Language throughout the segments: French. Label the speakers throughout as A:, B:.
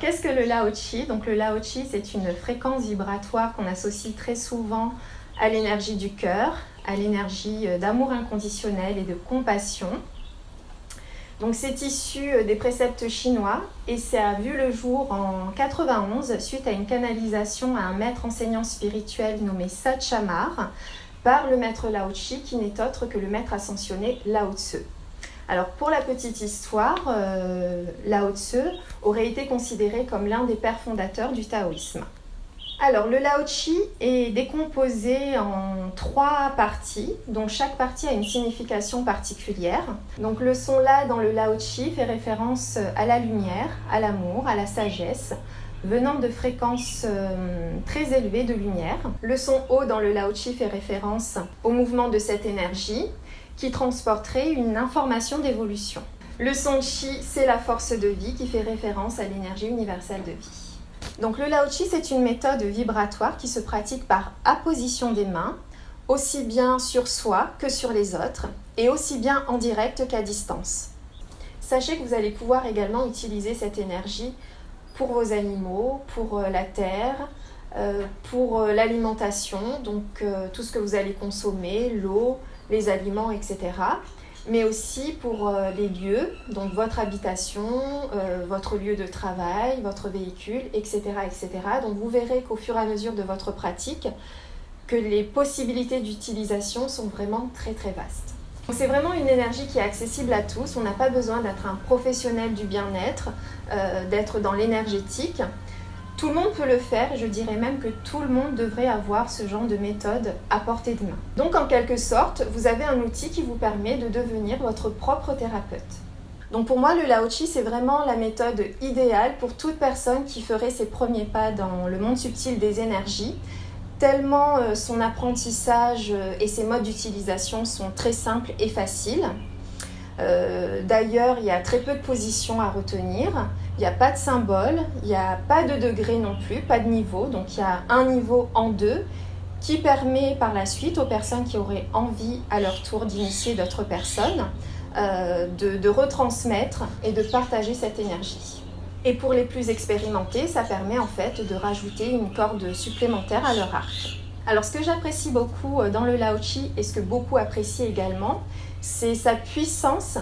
A: qu'est-ce que le Lao Qi? Donc le Lao Qi, c'est une fréquence vibratoire qu'on associe très souvent à l'énergie du cœur, à l'énergie d'amour inconditionnel et de compassion. Donc c'est issu des préceptes chinois et ça a vu le jour en 91 suite à une canalisation à un maître enseignant spirituel nommé Satchamar par le maître Lao Qi qui n'est autre que le maître ascensionné Lao Tzu. Alors pour la petite histoire, Lao Tzu aurait été considéré comme l'un des pères fondateurs du taoïsme. Alors le Lao Qi est décomposé en 3 parties, dont chaque partie a une signification particulière. Donc le son La dans le Lao Qi fait référence à la lumière, à l'amour, à la sagesse, venant de fréquences très élevées de lumière. Le son O dans le Lao Qi fait référence au mouvement de cette énergie qui transporterait une information d'évolution. Le son Qi, c'est la force de vie qui fait référence à l'énergie universelle de vie. Donc le Lao Qi, c'est une méthode vibratoire qui se pratique par apposition des mains, aussi bien sur soi que sur les autres, et aussi bien en direct qu'à distance. Sachez que vous allez pouvoir également utiliser cette énergie pour vos animaux, pour la terre, pour l'alimentation, donc tout ce que vous allez consommer, l'eau, les aliments, etc. Mais aussi pour les lieux, donc votre habitation, votre lieu de travail, votre véhicule, etc., etc. Donc vous verrez qu'au fur et à mesure de votre pratique, que les possibilités d'utilisation sont vraiment très très vastes. Donc c'est vraiment une énergie qui est accessible à tous, on n'a pas besoin d'être un professionnel du bien-être, d'être dans l'énergétique. Tout le monde peut le faire et je dirais même que tout le monde devrait avoir ce genre de méthode à portée de main. Donc en quelque sorte, vous avez un outil qui vous permet de devenir votre propre thérapeute. Donc pour moi, le Lao Qi, c'est vraiment la méthode idéale pour toute personne qui ferait ses premiers pas dans le monde subtil des énergies, tellement son apprentissage et ses modes d'utilisation sont très simples et faciles. D'ailleurs, il y a très peu de positions à retenir, il n'y a pas de symbole, il n'y a pas de degré non plus, pas de niveau, donc il y a un niveau en 2 qui permet par la suite aux personnes qui auraient envie à leur tour d'initier d'autres personnes de retransmettre et de partager cette énergie. Et pour les plus expérimentés, ça permet en fait de rajouter une corde supplémentaire à leur arc. Alors ce que j'apprécie beaucoup dans le Lao Qi et ce que beaucoup apprécient également, c'est sa puissance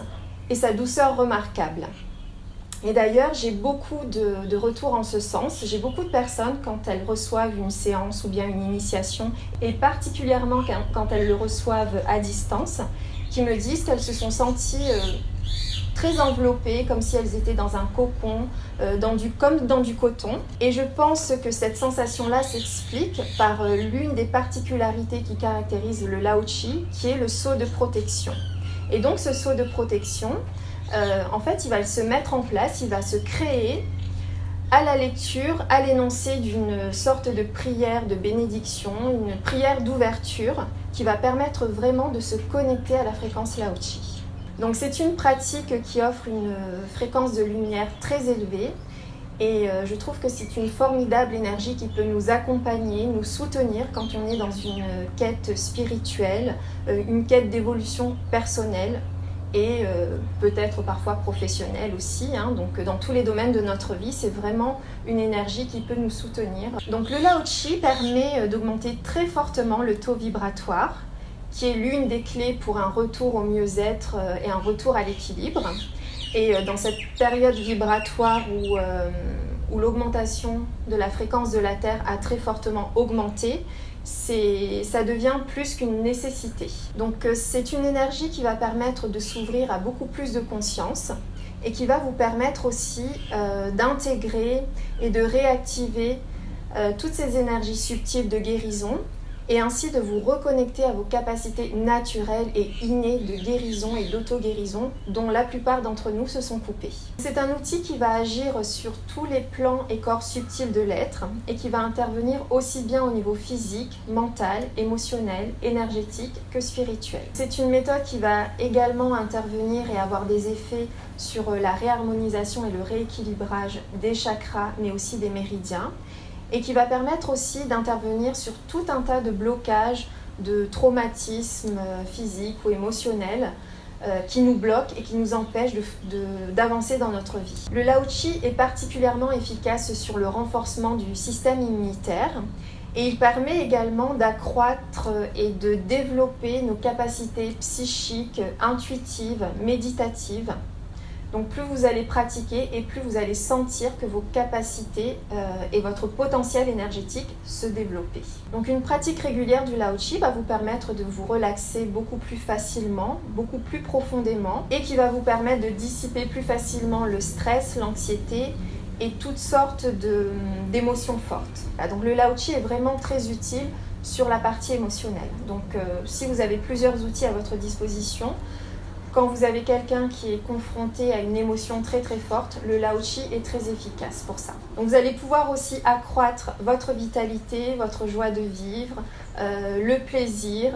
A: et sa douceur remarquable. Et d'ailleurs, j'ai beaucoup de retours en ce sens. J'ai beaucoup de personnes, quand elles reçoivent une séance ou bien une initiation, et particulièrement quand elles le reçoivent à distance, qui me disent qu'elles se sont senties très enveloppées, comme si elles étaient dans un cocon, comme dans du coton. Et je pense que cette sensation-là s'explique par l'une des particularités qui caractérise le Lao Qi, qui est le sceau de protection. Et donc ce sceau de protection, en fait, il va se mettre en place, il va se créer à la lecture, à l'énoncé d'une sorte de prière de bénédiction, une prière d'ouverture qui va permettre vraiment de se connecter à la fréquence Lao Qi. Donc c'est une pratique qui offre une fréquence de lumière très élevée et je trouve que c'est une formidable énergie qui peut nous accompagner, nous soutenir quand on est dans une quête spirituelle, une quête d'évolution personnelle et peut-être parfois professionnelle aussi. Donc dans tous les domaines de notre vie, c'est vraiment une énergie qui peut nous soutenir. Donc le Lao Qi permet d'augmenter très fortement le taux vibratoire, qui est l'une des clés pour un retour au mieux-être et un retour à l'équilibre. Et dans cette période vibratoire où l'augmentation de la fréquence de la Terre a très fortement augmenté, ça devient plus qu'une nécessité. Donc c'est une énergie qui va permettre de s'ouvrir à beaucoup plus de conscience et qui va vous permettre aussi d'intégrer et de réactiver toutes ces énergies subtiles de guérison et ainsi de vous reconnecter à vos capacités naturelles et innées de guérison et d'auto-guérison dont la plupart d'entre nous se sont coupés. C'est un outil qui va agir sur tous les plans et corps subtils de l'être et qui va intervenir aussi bien au niveau physique, mental, émotionnel, énergétique que spirituel. C'est une méthode qui va également intervenir et avoir des effets sur la réharmonisation et le rééquilibrage des chakras mais aussi des méridiens, et qui va permettre aussi d'intervenir sur tout un tas de blocages, de traumatismes physiques ou émotionnels qui nous bloquent et qui nous empêchent d'avancer dans notre vie. Le Lao Qi est particulièrement efficace sur le renforcement du système immunitaire et il permet également d'accroître et de développer nos capacités psychiques, intuitives, méditatives. Donc plus vous allez pratiquer et plus vous allez sentir que vos capacités et votre potentiel énergétique se développer. Donc une pratique régulière du Lao Qi va vous permettre de vous relaxer beaucoup plus facilement, beaucoup plus profondément et qui va vous permettre de dissiper plus facilement le stress, l'anxiété et toutes sortes d'émotions fortes. Donc le Lao Qi est vraiment très utile sur la partie émotionnelle. Donc si vous avez plusieurs outils à votre disposition, quand vous avez quelqu'un qui est confronté à une émotion très très forte, le Lao Qi est très efficace pour ça. Donc vous allez pouvoir aussi accroître votre vitalité, votre joie de vivre, le plaisir.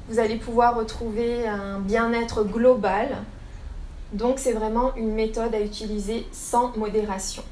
A: Vous allez pouvoir retrouver un bien-être global. Donc c'est vraiment une méthode à utiliser sans modération.